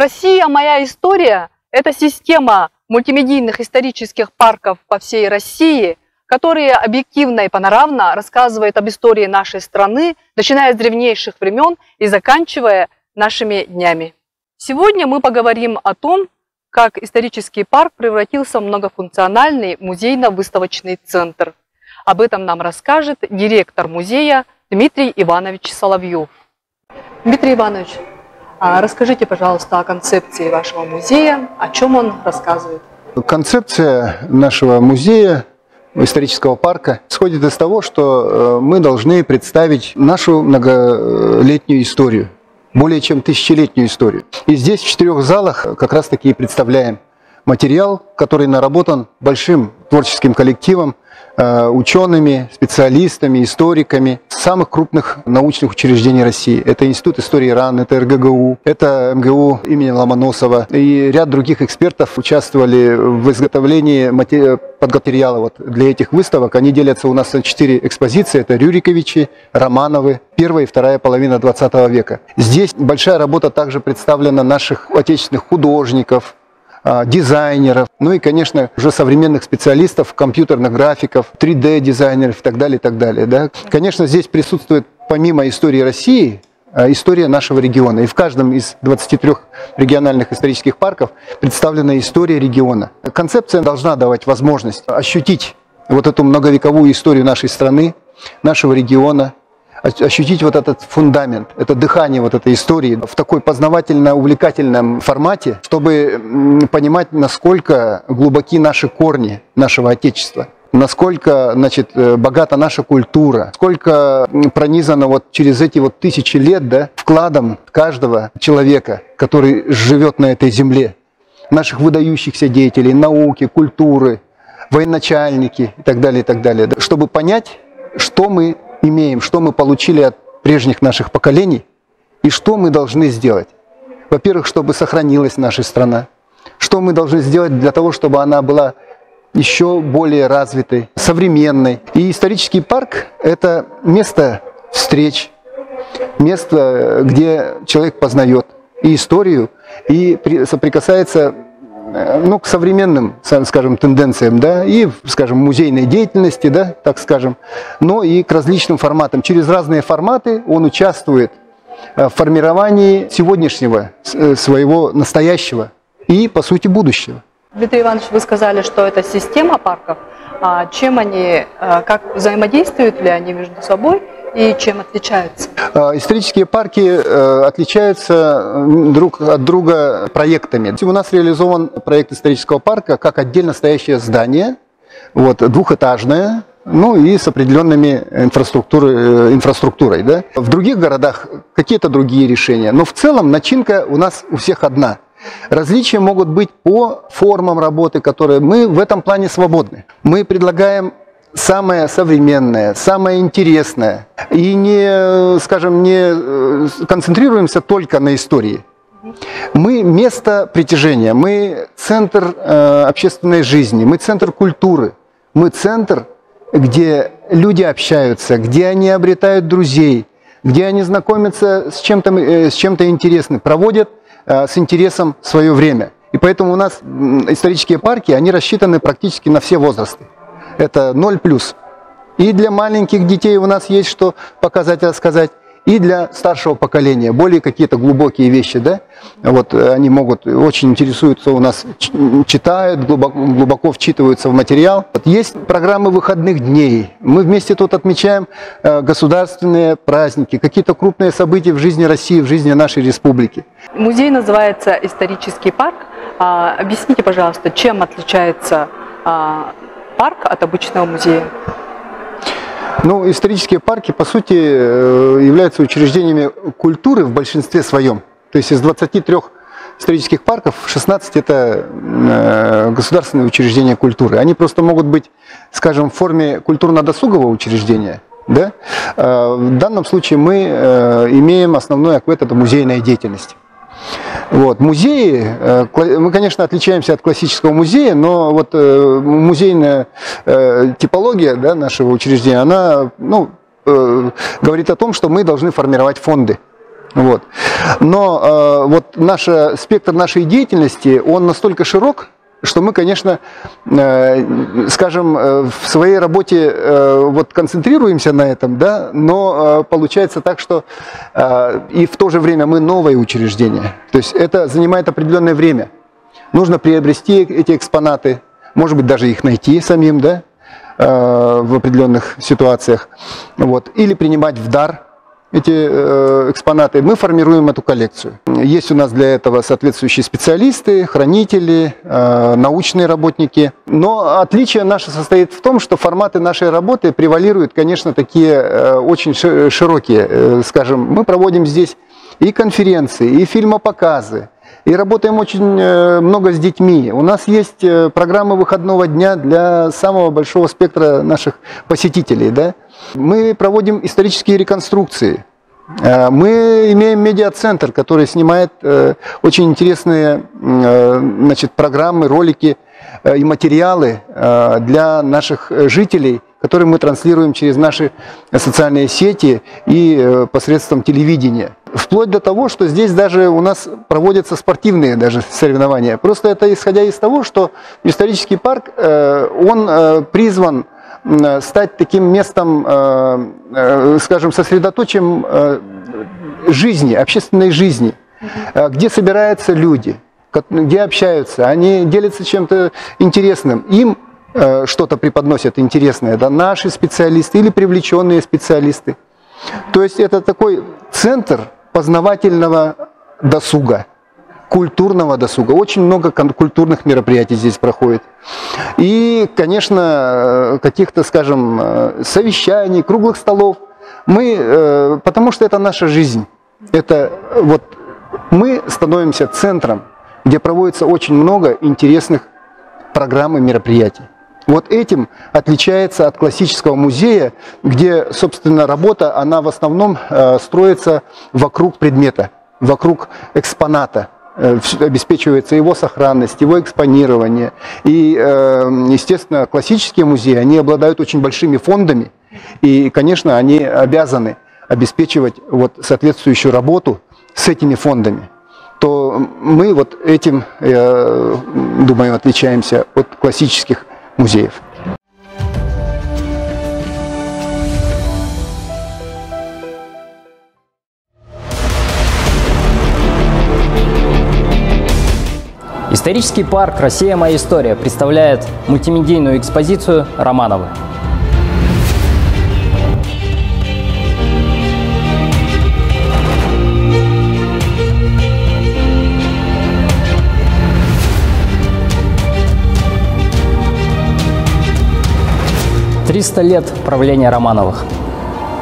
Россия, моя история – это система мультимедийных исторических парков по всей России, которые объективно и панорамно рассказывают об истории нашей страны, начиная с древнейших времен и заканчивая нашими днями. Сегодня мы поговорим о том, как исторический парк превратился в многофункциональный музейно-выставочный центр. Об этом нам расскажет директор музея Дмитрий Иванович Соловьев. Дмитрий Иванович, расскажите, пожалуйста, о концепции вашего музея, о чем он рассказывает. Концепция нашего музея, исторического парка, исходит из того, что мы должны представить нашу многолетнюю историю, более чем тысячелетнюю историю. И здесь в 4 залах как раз таки и представляем материал, который наработан большим творческим коллективом, учеными, специалистами, историками самых крупных научных учреждений России. Это Институт истории РАН, это РГГУ, это МГУ имени Ломоносова. И ряд других экспертов участвовали в изготовлении подматериала вот для этих выставок. Они делятся у нас на 4 экспозиции. Это Рюриковичи, Романовы, первая и вторая половина 20 века. Здесь большая работа также представлена наших отечественных художников, дизайнеров, ну и, конечно, уже современных специалистов, компьютерных графиков, 3D-дизайнеров и так далее, и так далее. Да? Конечно, здесь присутствует, помимо истории России, история нашего региона. И в каждом из 23 региональных исторических парков представлена история региона. Концепция должна давать возможность ощутить вот эту многовековую историю нашей страны, нашего региона, ощутить вот этот фундамент, это дыхание вот этой истории в такой познавательно-увлекательном формате, чтобы понимать, насколько глубоки наши корни нашего Отечества, насколько, значит, богата наша культура, сколько пронизано вот через эти вот тысячи лет, да, вкладом каждого человека, который живет на этой земле, наших выдающихся деятелей науки, культуры, военачальники и так далее, чтобы понять, что мы имеем, что мы получили от прежних наших поколений и что мы должны сделать. Во-первых, чтобы сохранилась наша страна. Что мы должны сделать для того, чтобы она была еще более развитой, современной. И исторический парк – это место встреч, место, где человек познает и историю, и соприкасается, ну, к современным, скажем, тенденциям, да, и, скажем, музейной деятельности, да, так скажем, но и к различным форматам. Через разные форматы он участвует в формировании сегодняшнего, своего настоящего и, по сути, будущего. Дмитрий Иванович, вы сказали, что это система парков. Чем они, как взаимодействуют ли они между собой и чем отличаются? Исторические парки отличаются друг от друга проектами. У нас реализован проект исторического парка как отдельно стоящее здание, вот, двухэтажное, ну и с определенными инфраструктурой. Да? В других городах какие-то другие решения, но в целом начинка у нас у всех одна. Различия могут быть по формам работы, которые мы в этом плане свободны. Мы предлагаем самое современное, самое интересное. И не, скажем, не концентрируемся только на истории. Мы место притяжения, мы центр общественной жизни, мы центр культуры, мы центр, где люди общаются, где они обретают друзей, где они знакомятся с чем-то интересным, проводят с интересом свое время. И поэтому у нас исторические парки, они рассчитаны практически на все возрасты. Это 0+. И для маленьких детей у нас есть что показать, рассказать, и для старшего поколения. Более какие-то глубокие вещи, да? Вот они могут, очень интересуются у нас, читают, глубоко вчитываются в материал. Вот есть программы выходных дней. Мы вместе тут отмечаем государственные праздники, какие-то крупные события в жизни России, в жизни нашей республики. Музей называется «Исторический парк». Объясните, пожалуйста, чем отличается парк от обычного музея? Ну, исторические парки, по сути, являются учреждениями культуры в большинстве своем. То есть из 23 исторических парков 16 – это государственные учреждения культуры. Они просто могут быть, скажем, в форме культурно-досугового учреждения. Да? В данном случае мы имеем основной аквет – это музейная деятельность. Вот. Музеи, мы, конечно, отличаемся от классического музея, но вот музейная типология, да, нашего учреждения, она говорит о том, что мы должны формировать фонды. Вот. Но вот спектр нашей деятельности, он настолько широк, что мы, конечно, скажем, в своей работе вот концентрируемся на этом, да, но получается так, что и в то же время мы новое учреждение. То есть это занимает определенное время. Нужно приобрести эти экспонаты, может быть, даже их найти самим, да, в определенных ситуациях, вот, или принимать в дар эти экспонаты. Мы формируем эту коллекцию. Есть у нас для этого соответствующие специалисты, хранители, научные работники. Но отличие наше состоит в том, что форматы нашей работы превалируют, конечно, такие очень широкие. Скажем, мы проводим здесь и конференции, и фильмопоказы, и работаем очень много с детьми. У нас есть программы выходного дня для самого большого спектра наших посетителей. Да? Мы проводим исторические реконструкции. Мы имеем медиацентр, который снимает очень интересные, значит, программы, ролики и материалы для наших жителей, которые мы транслируем через наши социальные сети и посредством телевидения. Вплоть до того, что здесь даже у нас проводятся спортивные даже соревнования. Просто это исходя из того, что исторический парк, он призван стать таким местом, скажем, сосредоточием жизни, общественной жизни, где собираются люди, где общаются, они делятся чем-то интересным, им что-то преподносят интересное, да, наши специалисты или привлеченные специалисты. То есть это такой центр познавательного досуга, культурного досуга. Очень много культурных мероприятий здесь проходит. И, конечно, каких-то, скажем, совещаний, круглых столов. Потому что это наша жизнь. Это вот мы становимся центром, где проводится очень много интересных программ и мероприятий. Вот этим отличается от классического музея, где, собственно, работа, она в основном строится вокруг предмета, вокруг экспоната. Обеспечивается его сохранность, его экспонирование. И, естественно, классические музеи, они обладают очень большими фондами. И, конечно, они обязаны обеспечивать вот соответствующую работу с этими фондами. То мы вот этим, я думаю, отличаемся от классических музеев. Исторический парк «Россия. Моя история» представляет мультимедийную экспозицию «Романовы». «300 лет правления Романовых.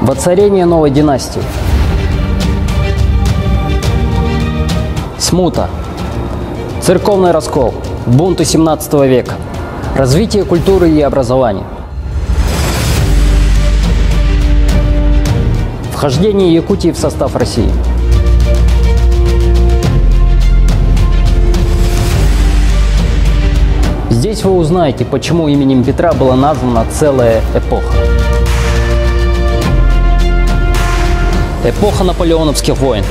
Воцарение новой династии. Смута. Церковный раскол. Бунты 17 века. Развитие культуры и образования. Вхождение Якутии в состав России. Здесь вы узнаете, почему именем Петра была названа целая эпоха. Эпоха наполеоновских войн.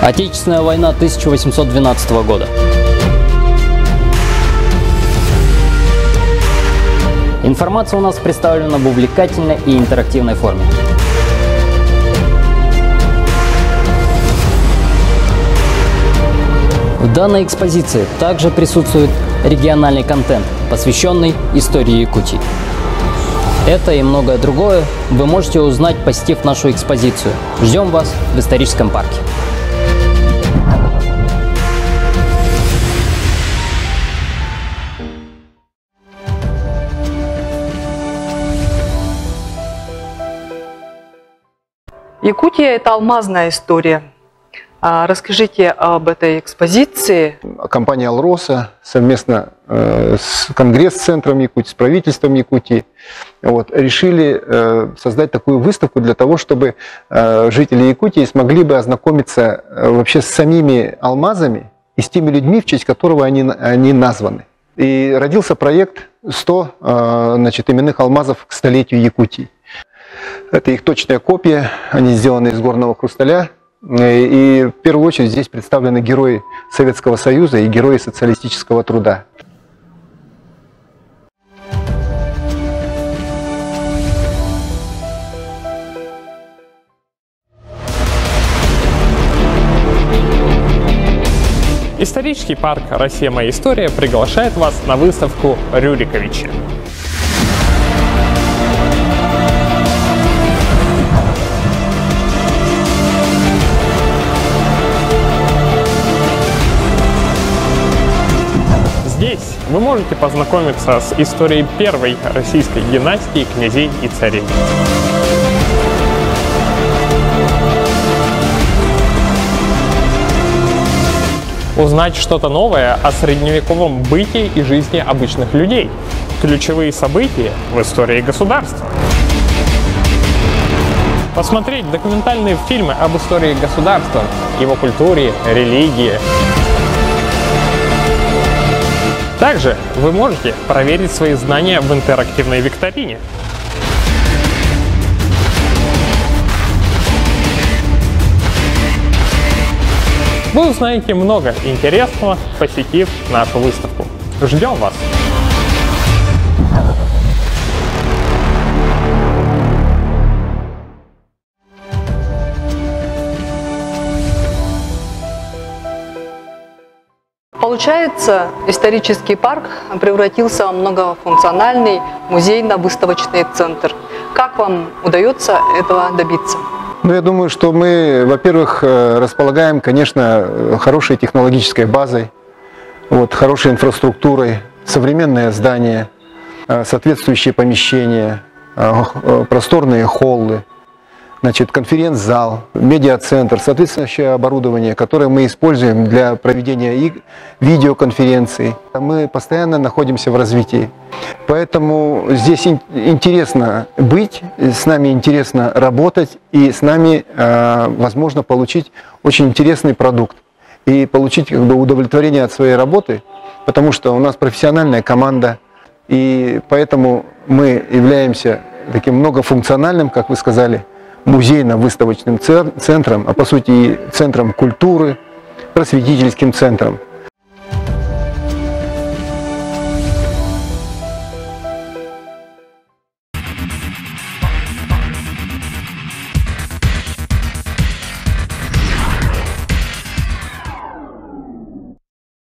Отечественная война 1812 года. Информация у нас представлена в увлекательной и интерактивной форме. В данной экспозиции также присутствует региональный контент, посвященный истории Якутии. Это и многое другое вы можете узнать, посетив нашу экспозицию. Ждем вас в историческом парке. Якутия – это алмазная история. Расскажите об этой экспозиции. Компания «Алроса» совместно с Конгресс-центром Якутии, с правительством Якутии решили создать такую выставку для того, чтобы жители Якутии смогли бы ознакомиться вообще с самими алмазами и с теми людьми, в честь которого они названы. И родился проект 100 именных алмазов к столетию Якутии. Это их точная копия, они сделаны из горного хрусталя. И в первую очередь здесь представлены герои Советского Союза и герои социалистического труда. Исторический парк «Россия. Моя история» приглашает вас на выставку «Рюриковичи». Здесь вы можете познакомиться с историей первой российской династии князей и царей. Узнать что-то новое о средневековом бытии и жизни обычных людей. Ключевые события в истории государства. Посмотреть документальные фильмы об истории государства, его культуре, религии. Также вы можете проверить свои знания в интерактивной викторине. Вы узнаете много интересного, посетив нашу выставку. Ждем вас! Получается, исторический парк превратился в многофункциональный музейно-выставочный центр. Как вам удается этого добиться? Ну, я думаю, что мы, во-первых, располагаем, конечно, хорошей технологической базой, хорошей инфраструктурой, современное здание, соответствующие помещения, просторные холлы, конференц-зал, медиацентр, соответствующее оборудование, которое мы используем для проведения видеоконференций. Мы постоянно находимся в развитии. Поэтому здесь интересно быть, с нами интересно работать, и с нами возможно получить очень интересный продукт и получить удовлетворение от своей работы, потому что у нас профессиональная команда, и поэтому мы являемся таким многофункциональным, как вы сказали, музейно-выставочным центром, а по сути и центром культуры, просветительским центром.